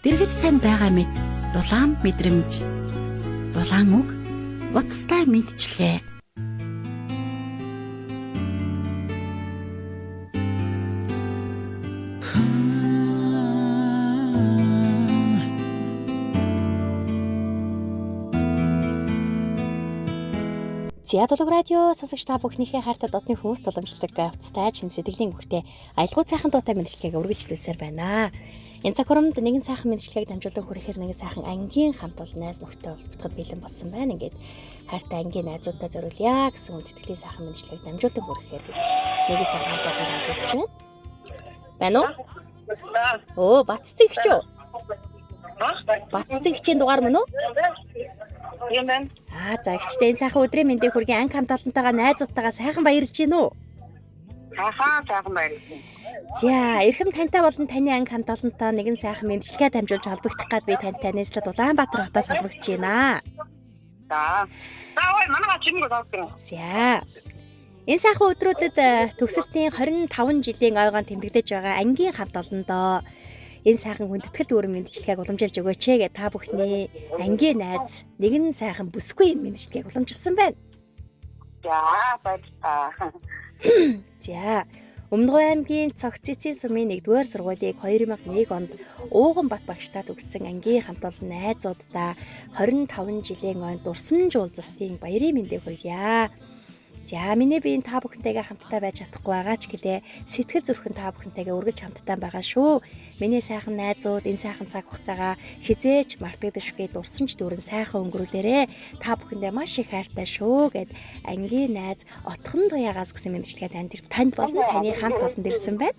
Дэргэд тань байгаа мэд дулаан мэдрэмж. Дулаан үг утастай мэдчлээ. Зяадлог радио сонсогч та бүхнийхээ хайртай додны хүмүүс боломжтой авцтай чин сэтгэлийн бүхтэй аялгау цайхан дуутай мэдчилгээг үргэлжлүүлсээр байна. Энэ цаг хугацаанд нэгэн сайхан мэдчилгээг дамжуулан хүрэхээр нэгэн сайхан ангийн хамт олноос нөхдөд олбогдоход бэлэн болсон байна. Ингээд хайртай ангийн найзуудаа зориулъя гэсэн үтгэлийн сайхан мэдчилгээг дамжуулан хүрэхээр нэгэн сайхан хамт олон талбарч байна. Байна уу? Оо, Баццэгч юу? Баццэгчийн дугаар мөн үү? Тийм байна. За ихчтэй энэ сайхан өдрийн мэндийг хүргэе анги хамт олонтойгоо найзуудтайгаа сайхан баярлж гин үү? Сайхан баярлж. За, эрхэм тантай болон таны анги хамт олонтой нэгэн сайхан мэндчилгээ дамжуулж холбогдох гээд би тантай нийслэл Улаанбаатар хотоос холбогдож байна. За. Ой, манайга чиний гоосгоо. За. Энэ сайхан өдрүүдэд төгсөлтийн 25 жилийн ойгоон тэмдэглэж байгаа ангийн хамт олондоо энэ сайхан хүндэтгэл дүүрэн мэдчилгээг уламжилж өгөөч гэ та бүхний ангийн найз нэгэн сайхан бүсгүй мэдчилгээг уламжилсан байна. За, баярлалаа. За, Өмнөдгөө аймгийн Цогц Цэцэн сумын 1-р сургуулийг 2001 онд Ууган Бат багштай төгссөн ангийн хамт олон найзуудаа 25 жилийн ойн дурсамж уулзалтын баярын мэндийг хүргье. За, миний биеийн та бүхэнтэйгээ хамтдаа байж чадахгүй байгаа ч гэлээ сэтгэл зүрхэн та бүхэнтэйгээ үргэлж хамтдаа байгаа шүү. Миний сайхан найзууд энэ сайхан цаг хугацаагаа хизээч мартагдашгүй дурсамж дүүрэн сайхан өнгөрүүлээрэ. Та бүхэндээ маш их хайртай шүү гэд ангийн найз Отхон Туягаас гэсэн мэдчилгээ танд болон таны хамт олонд ирсэн байна.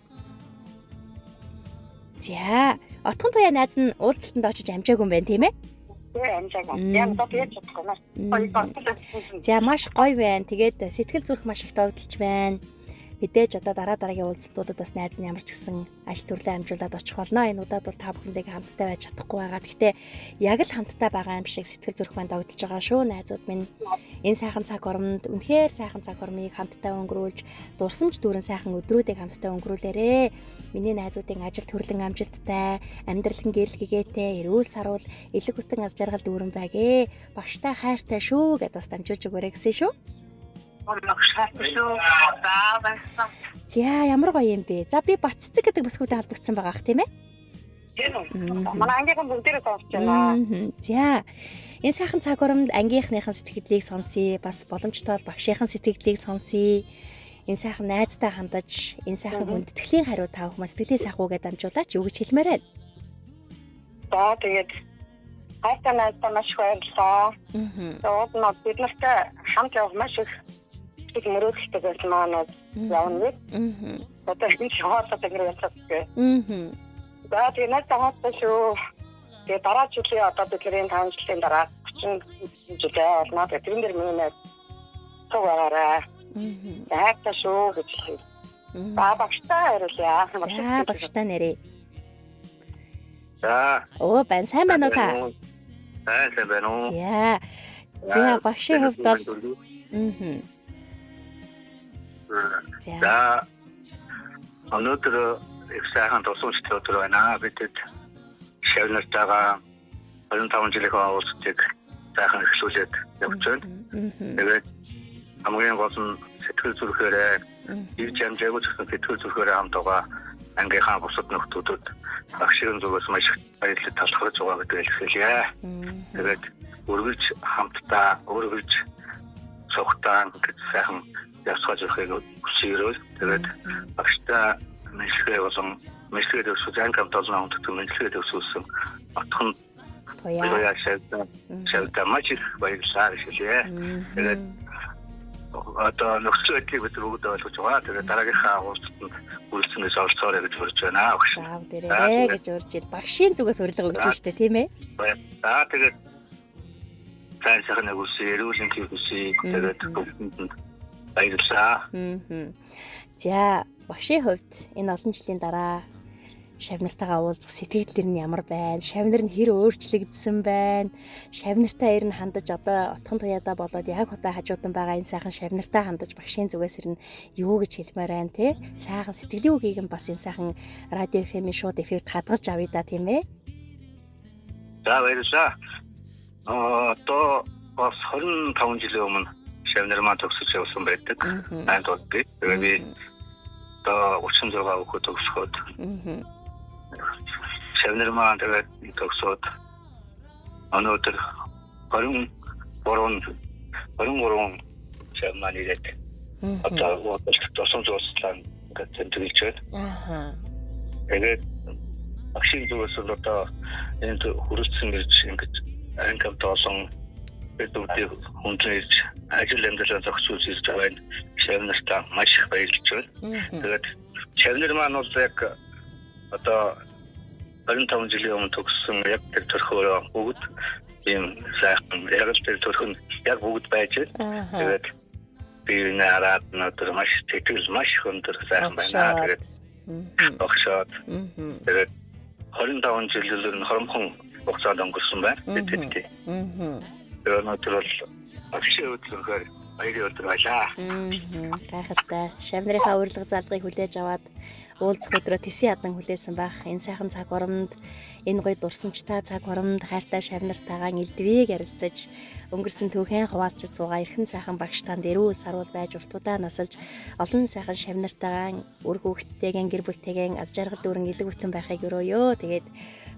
За, Отхон Туяа найз нь уулзалтанд очиж амжаагүй юм байна тийм ээ? За, маш гоё байна. Тэгээд сэтгэл зүрх маш их догдолж байна. Мэдээж одоо дараагийн уулзалтуудад бас найз нь ямар ч гэсэн ажил төрлөө амжуулаад очих болно. Энэ удаад бол та бүхэндээ хамтдаа байж чадахгүй байгаа. Гэхдээ яг л хамтдаа байгаа юм шиг сэтгэл зүрх маань догдолж байгаа шүү. Найзууд минь энэ сайхан цаг хугацаанд үнэхээр сайхан цаг хугацааг хамтдаа өнгөрүүлж, дурсамж дүүрэн сайхан өдрүүдийг хамтдаа өнгөрүүлээрэ. Миний найзуудын ажил төрлөн амжилттай, амьдрал нь гэрэл гэгээтэй, эрүүл сарвал, элэг хүтэн аз жаргал дүүрэн байгээ. Багштай хайртай шүү гэдээ бас дамжуулж өгөөрэй гэсэн шүү. За, ямар гоё юм бэ? За, би Баццэг гэдэг бүсгүйтэй холбогдсон байгаа ах тийм ээ? Тийм. Манай ангийнхан бүгдээрээ сонсож байна. За, энэ сайхан цаг хугацаанд ангийнхныхын сэтгэлдлийг сонсъё, бас боломжтой бол багшийн сэтгэлдлийг сонсъё. Энэ сайхан найзтай хандаж, энэ сайхан хүндэтгэлийн хариу та бүхэн сэтгэлийн сайхуугээ дамжуулаач юу гэж хэлмээр байна. За, тэгээд хайртай найзтай маш их баярлалаа. Тэгээд бид нартай хамт явах маш их мөрөөдөлтэй байсан маань явна. Одоо энэ хоолой гэрээсээ. За, тэгээд найзтай хаатай шүү. Тэгээд дараа жилийн одоо бидний 5 жилийн дараа 30 жилээ олно. Тэгээд тэрэн дээр миний найз цугаараа. Хайртай шүү гэж хэлээ. За, багштай баярлалаа. За, багштай нэрээ. За. Оо, байна сайн байна уу та? Сайн байна уу? За, багшийн хувьд бол За. Өнөөдөр их сайхан тусламжтай өдөр байна. Бидэд шавнартайгаа 25 жилийн уулзалтыг сайхан эхлүүлээд явж байна. Тэгээд хамгийн гол нь сэтгэл зүрхээрээ ирж амжаагүй гэсэн сэтгэл зүрхээрээ хамт байгаа ангийнхаа бусад нөхдүүдэд багшийн зүгээс маш их баярлалаа талархаж байгаа гэдгийг хэлье. Тэгээд үргэлж хамтдаа өргөж цогтаан гэж сайхан явцгааж явахыг хүсээрэй. Тэгээд багштай мэдлэгээ болон мэдлэгээ өсвөл анги хамт олон хүндэтгэл мэдлэгээ өсвөлсөн Отхон Туяа шавьда маш их баярлалаа гэж хэлье. Тэгээд одоо нөхцөл байдлыг бид бүгд ойлгож байгаа. Тэгээд дараагийнхаа уулзалтанд үйлчлэнээс оролцоорой гэж урьж байна. За, дээрээ гэж урьж ил багшийн зүгээс урилга өгч байна шүү дээ, тийм ээ? За, тэгээд сайн сайхан үгүй эрүүл мэндийн хүсье. Тэгээд бүгдэнд баярлалаа. За, багшийн хувьд энэ олон жилийн дараа шавнартайгаа уулзах сэтгэл нь ямар байна? Шавнар нь хэр өөрчлөгдсөн байна? Шавнартай ирнэ хандаж одоо Отхон Туяадаа болоод яг удаа хажуудан байгаа энэ сайхан шавнартай хандаж багшийн зүгээс ирнэ юу гэж хэлмээр байна те? Сайхан сэтгэлийн үгийг нь бас энэ сайхан радио FM-ийн шууд эфирт хадгалж авъя да тийм ээ? За баярлалаа. Одоо бас 25 жилийн өмнө шавнар маань төгсөж явсан байдаг. Анд бол би. Тэгээд би одоо 36 хүүхэд төгсөхөд. Шавнар маань тэгээд төгсөөд өнөөдөр 23 шавнар ирээд одоо тусам зурслан гэдэг төгөлж байна. Тэгээд агшийн зүйлс бол одоо энд хүрэлцэн гэж ингэж ангамт олон бидүүдийг хүндрэж ажил амьдралаа зохицуулж ирж байгаа шавнартаа маш их баярлж байна. Тэгээд шавнар маань бол яг одоо 25 жилийн өмнө төгссөн яг тэр төрхөөрөө бүгд ийм сайхан яг л тэр төрх нь яг бүгд байж байна. Тэгээд би нэраад өнөөдөр маш сэтгэл маш өндөр сайхан байна. Тэгээд огшоод тэгээд 25 жилээр нь хоромхон хугацаанд өнгөрсөн байна. Тэгээд өнөөдөр бол агшийн өдрөөр баярын өдөр байлаа. Гайхалтай. Шавнарынхаа урилга залгыг хүлээж аваад уулзах өдрөө тэсийн ядан хүлээсэн байх. Энэ сайхан цаг урамд энэ гоё дурсамжтай цаг урамд хайртай шавнартайгаа элдвийг ярилцаж өнгөрсөн түүхэн хуваалцаж байгаа эрхэм сайхан багш танд эрүүл сарвал байж уртудаа насалж олон сайхан шавнартайгаа үр хүүхдтэйгэн гэр бүлтэйгэн аз жаргал дүүрэн элэг бүтэн байхыг өрөөё. Тэгээд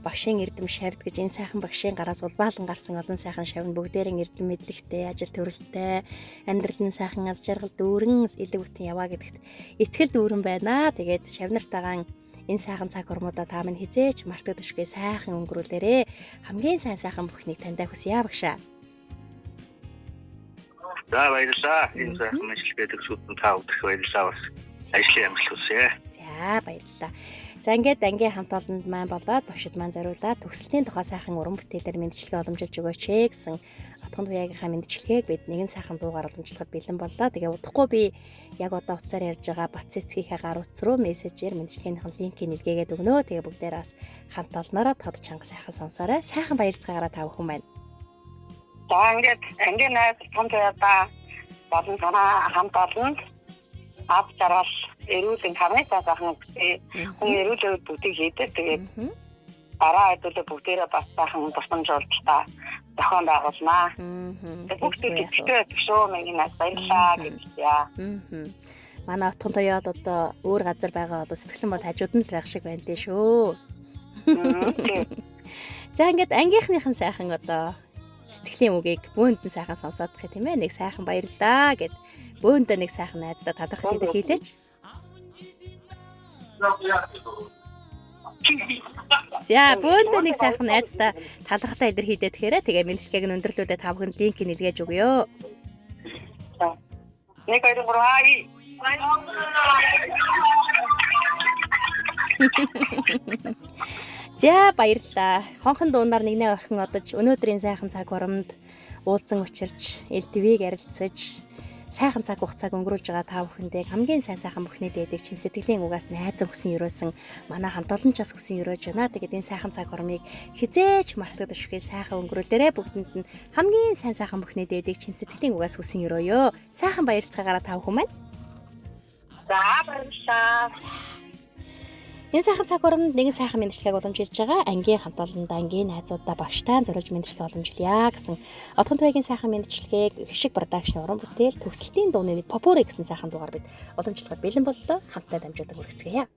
багшийн эрдэм шавд гэж энэ сайхан багшийн гараас улбаалан гарсан олон сайхан шавн бүгдээрэн эрдэм мэдлэгтэй, ажил төрөлтэй, амьдрал нь сайхан аз жаргал дүүрэн элэг бүтэн яваа гэдэгт итгэл дүүрэн байна. Тэгээд шавнартайгаа энэ сайхан цаг урамудаа та минь хизээч мартагдашгүй сайхан өнгөрүүлээрэ. Хамгийн сайхан бүхнийг таньдаа хүсье багшаа. За баярлалаа. Энэ сайхан мэдлэгээ төгсүүлсэн та бүхэнд баярлалаа бас. Ажлын амжилт хүсье. За баярлалаа. За ингээд ангийн хамт олонд маань болоод багшид маань зориулаад төгсөлтийн тухай сайхан уран бүтээлээр мэндчлэгээ уламжилж өгөөч гэсэн отгонд хуягийнхаа мэндчлэгийг бид нэгэн сайхан дуугаар уламжлахад бэлэн боллоо. Тэгээ удахгүй би яг одоо утсаар ярьж байгаа бат цэцгийнхээ гар утас руу мессежээр мэндчлэгийнхээ линкийг нэлгээгээд өгнө. Тэгээ бүгдээр бас хамт олноороо тод чанга сайхан сонсоорой. Сайхан баярцгаагаараа та бүхэн байна. За ингээд ангийн найз хамтдаа болон танаа хамт олонд ав жаргал эрүүл хамгийн сайхан хүн эрүүл бүдийг хийдэг. Тэгээд дараа хэдүүлээ бүгдээрээ бас сайхан тусламжуулж та зохион байгуулнаа. Бүгдээ төвчтэй төшөө миний нас баярлаа гэжээ. Манай отхон тоёол одоо өөр газар байгаа бол сэтгэлэн бол хажууд нь л байх шиг байна лээ шүү. За ингээд ангийнхныхан сайхан одоо сэтгэлийн үгийг бөөнд нь сайхан сонсоод гэх тийм ээ. Нэг сайхан баярлаа гэд бөөндөө нэг сайхан найздаа талархал хэлэр хийлээч. За бөөндөө нэг сайхан найздаа талархлаа илэр хийдэ тэгэхээр тэгээ мэндчлэгийг нь өндөрлүүлээ та бүхэнд линк нэлгээж өгье. Нэг хоёр гурван За баярлалаа. Хонхон дуунаар нэгнээ орхин одож өнөөдрийн сайхан цаг урамд уулзсан учирч элдвийг ярилцаж сайхан цаг хугацааг өнгөрүүлж байгаа та бүхэндээ хамгийн сайхан бүхний дээдэг чин сэтгэлийн угаас найзан хүсэн өрөөсөн манай хамт олончаас хүсэн өрөөж байна. Тэгээд энэ сайхан цаг урамыг хизээч мартагдашгүй сайхан өнгөрүүлээрэ бүгдэнд нь хамгийн сайхан бүхний дээдэг чин сэтгэлийн угаас хүсэн өрөөё. Сайхан баярцгаагаараа та бүхэн маань. За баярлалаа. Энэ сайхан цаг урамд нэгэн сайхан мэндчлэгийг уламжилж байгаа ангийн хамт олонд ангийн найзуудаа багштай зориулж мэндчлэг уламжилъя гэсэн отгон туяагийн сайхан мэндчлэгийг Хишиг продакшн уран бүтээл төгсөлтийн дууны попури гэсэн сайхан дуугаар бид уламжлахад бэлэн боллоо. Хамтдаа дамжуулан хүргэцгээе.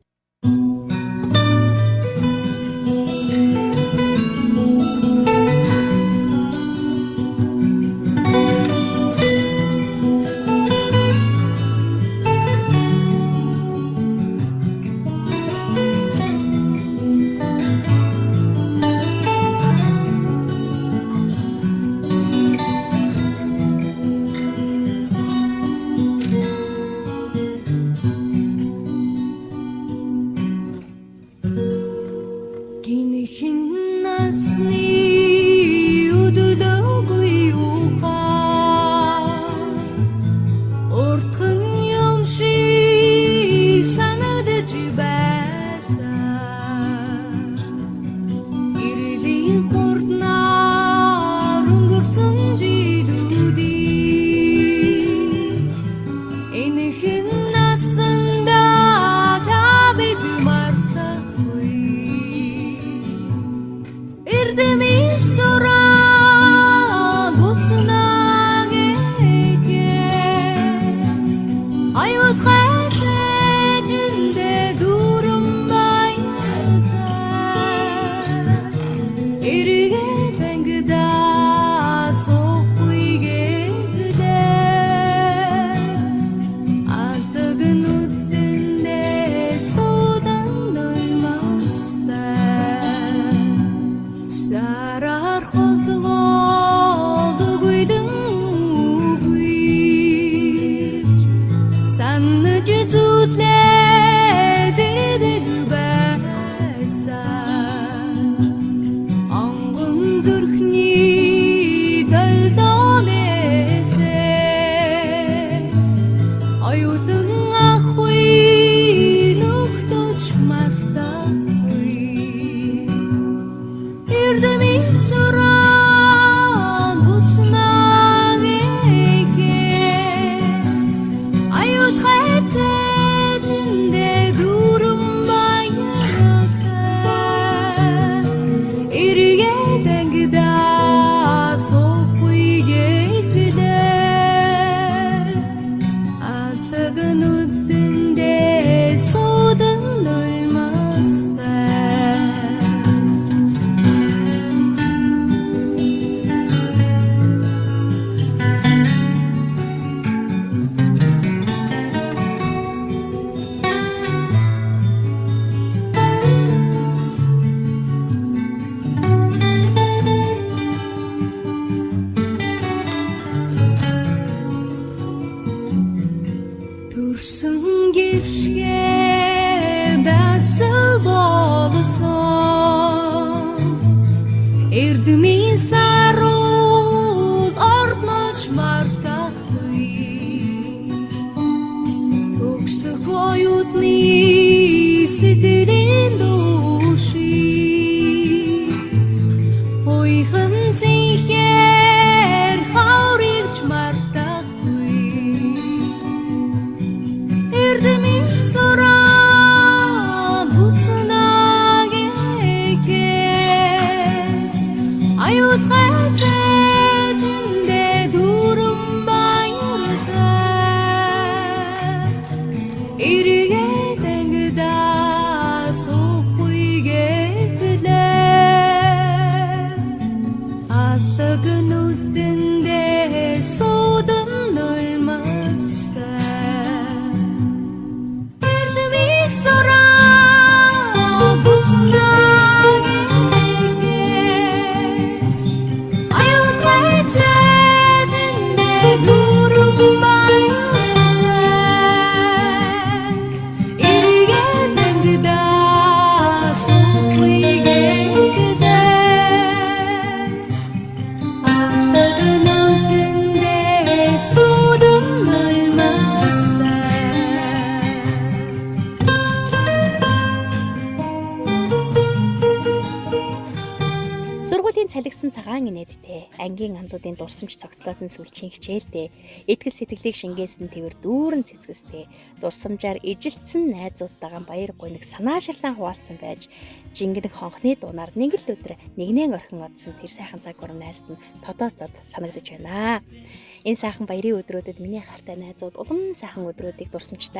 Erdim Ангийнхын цалигсан цагаан инээдтэй, ангийн андуудын дурсамж цогцлоосон сүлжийн хичээлтэй, итгэл сэтгэлийг шингээсэн тэвэр дүүрэн цэцгэстэй, дурсамжаар ижилтсэн найзуудтайгаа баяр гоног санаашрлан хуваалцсан байж, жингэн хонхны дуунаар нэг л өдөр нэгнэн орхин одсон тэр сайхан цаг урам найзад нь тодооцоод санагдаж байна. Энэ сайхан баярын өдрүүдэд миний хайртай найзууд улам сайхан өдрүүдийг дурсамж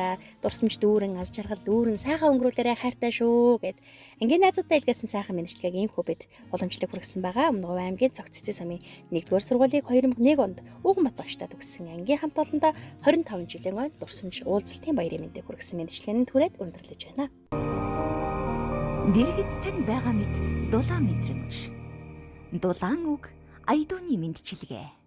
дүүрэн, аз жаргал дүүрэн сайхан өнгөрүүлээрэ хайртай шүү гэд ангийн найзуудтай илгээсэн сайхан мэдчилгээг ийм хүү бид уламжлал хүргэсэн байгаа. Өмнөгов аймгийн Цогц Цэцэн сумын 1-р сургуулийн 2001 онд Уган бат багштай төгссөн ангийн хамт олондоо 25 жилийн ойд дурсамж уулзалтын баярын мэндийг хүргэсэн мэдчилгээний түрээд өндөрлөж байна. Дэргэц тань байгаа мэт дулаан мэдрэмж. Дулаан үг айдууны мэдчилгээ.